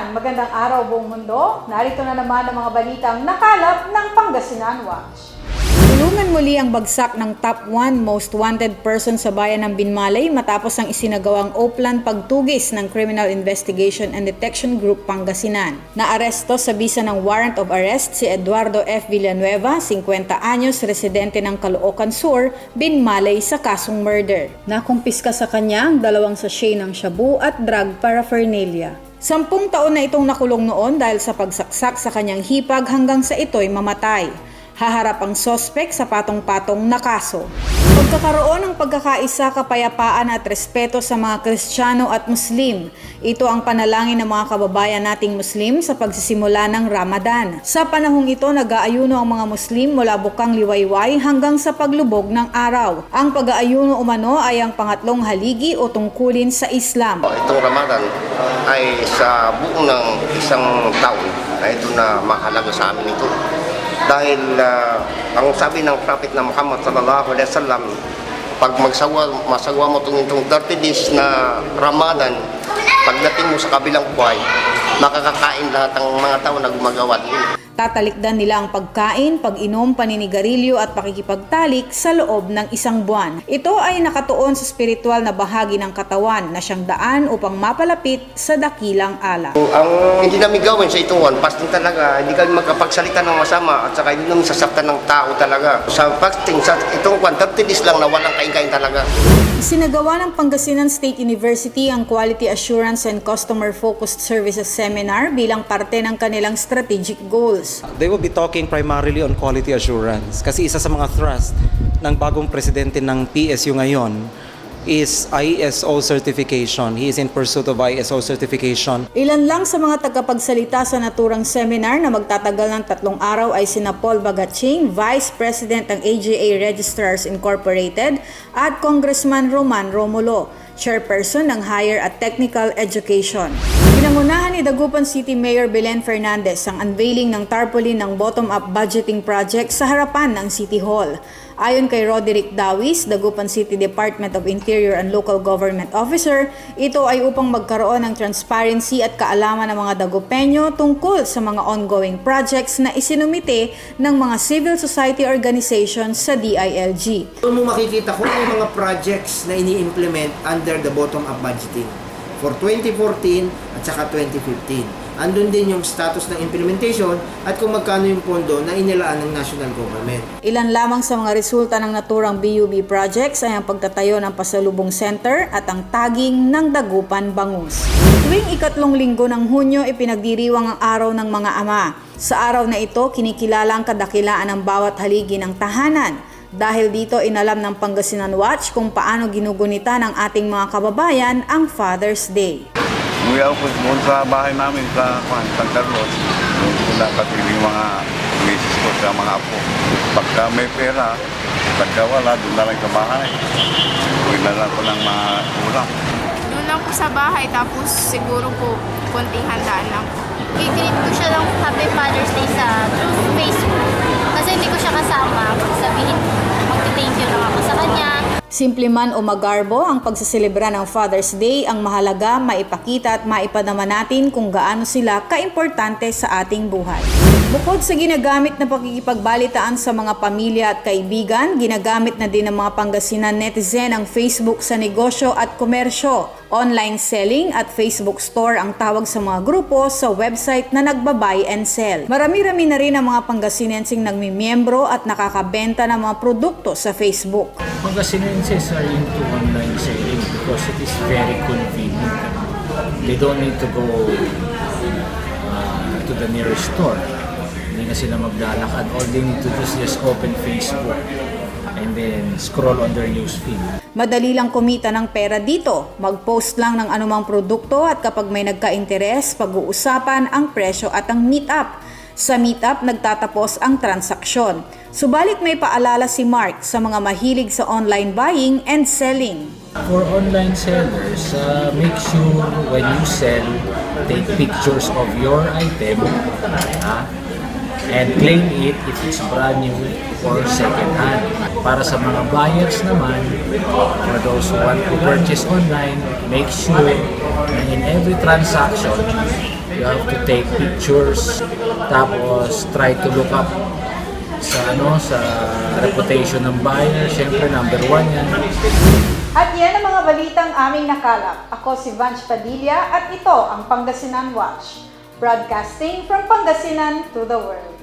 Pangasinan. Magandang araw buong mundo. Narito na naman ang mga balitang nakalap ng Pangasinan Watch. Tulungan muli ang bagsak ng top 1 most wanted person sa bayan ng Binmalay matapos ang isinagawang Oplan pagtugis ng Criminal Investigation and Detection Group Pangasinan. Naaresto sa bisa ng warrant of arrest si Eduardo F. Villanueva, 50 anyos, residente ng Caloocan Sur, Binmalay sa kasong murder. Nakumpiska sa kanya ang 2 sachet ng shabu at drug paraphernalia. 10 taon na itong nakulong noon dahil sa pagsaksak sa kanyang hipag hanggang sa ito'y mamatay. Haharap ang sospek sa patong-patong na kaso. Pagkakaroon ng pagkakaisa, kapayapaan at respeto sa mga Kristiyano at Muslim. Ito ang panalangin ng mga kababayan nating Muslim sa pagsisimula ng Ramadan. Sa panahong ito, nag-aayuno ang mga Muslim mula bukang liwayway hanggang sa paglubog ng araw. Ang pag-aayuno umano ay ang pangatlong haligi o tungkulin sa Islam. Itong Ramadan ay sa buong ng isang taon na ito na mahalaga sa amin ito. Dahil ang sabi ng Prophet na Muhammad sallallahu alaihi wasallam, pag masawa mo itong 30 days na Ramadan, pagdating mo sa kabilang buhay, makakakain lahat ng mga tao na gumagawa din. Tatalikdan nila ang pagkain, pag-inom, paninigarilyo at pakikipagtalik sa loob ng isang buwan. Ito ay nakatuon sa spiritual na bahagi ng katawan na siyang daan upang mapalapit sa dakilang ala. Ang hindi namin gawin sa itong fasting talaga, hindi kami magkapagsalita ng masama at saka hindi namin sasaktan ng tao talaga. Sa fasting, sa itong 30 days lang na walang kain-kain talaga. Isinagawa ng Pangasinan State University ang Quality Assurance and Customer Focused Services Seminar bilang parte ng kanilang strategic goals. They will be talking primarily on quality assurance kasi isa sa mga thrust ng bagong presidente ng PSU ngayon is ISO certification. He is in pursuit of ISO certification. Ilan lang sa mga tagapagsalita sa naturang seminar na magtatagal ng 3 araw ay sina Paul Bagaching, Vice President ng AGA Registrars Incorporated, at Congressman Roman Romulo, Chairperson ng Higher at Technical Education. Pinangunahan ni Dagupan City Mayor Belen Fernandez ang unveiling ng tarpaulin ng bottom-up budgeting project sa harapan ng City Hall. Ayon kay Roderick Dawis, Dagupan City Department of Interior and Local Government Officer, ito ay upang magkaroon ng transparency at kaalaman ng mga Dagupenyo tungkol sa mga ongoing projects na isinumite ng mga civil society organizations sa DILG. Doon mo makikita kung yung mga projects na ini-implement under the bottom-up budgeting for 2014 at saka 2015. Andun din yung status ng implementation at kung magkano yung pondo na inilaan ng national government. Ilan lamang sa mga resulta ng naturang BUB projects ay ang pagtatayo ng Pasalubong Center at ang tagging ng Dagupan Bangus. Tuwing 2 linggo ng Hunyo, ipinagdiriwang ang Araw ng Mga Ama. Sa araw na ito, kinikilala ang kadakilaan ng bawat haligi ng tahanan. Dahil dito, inalam ng Pangasinan Watch kung paano ginugunita ng ating mga kababayan ang Father's Day. Umuwi ako doon sa bahay namin sa San Carlos. Doon ko nakatili mga misis ko sa mga apo. Pagka may pera, pagka wala, doon na lang sa bahay. Uwi na lang ko ng mga ulam. Doon lang po sa bahay, tapos siguro po konting handaan lang po. Kikilip ko siya ng Happy Father's Day through Facebook. Kasi hindi ko siya kasama. Sabihin, mag-thank you lang ako sa kanya. Simple man o magarbo, ang pagsaselebra ng Father's Day ang mahalaga, maipakita at maipadama natin kung gaano sila kaimportante sa ating buhay. Bukod sa ginagamit na pakikipagbalitaan sa mga pamilya at kaibigan, ginagamit na din ng mga Pangasinan netizen ang Facebook sa negosyo at komersyo. Online selling at Facebook store ang tawag sa mga grupo sa website na nagba-buy and sell. Marami-rami na rin ang mga Pangasinensing nagmimiyembro at nakakabenta ng mga produkto sa Facebook. Pangasinenses are into online selling because it is very convenient. They don't need to go to the nearest store. Hindi na sila maglalakad. All they need to do is just open Facebook and then scroll on their newsfeed. Madali lang kumita ng pera dito. Mag-post lang ng anumang produkto at kapag may nagka-interes, pag-uusapan ang presyo at ang meet-up. Sa meet-up, nagtatapos ang transaksyon. Subalit may paalala si Mark sa mga mahilig sa online buying and selling. For online sellers, make sure when you sell, take pictures of your item and claim it if it's brand new or second hand. Para sa mga buyers naman, for those who want to purchase online, make sure na in every transaction, You have to take pictures, tapos try to look up sa reputation ng buyer. Siyempre, number 1 yan. At yan ang mga balitang aming nakalap. Ako si Vanch Padilla at ito ang Pangasinan Watch. Broadcasting from Pangasinan to the world.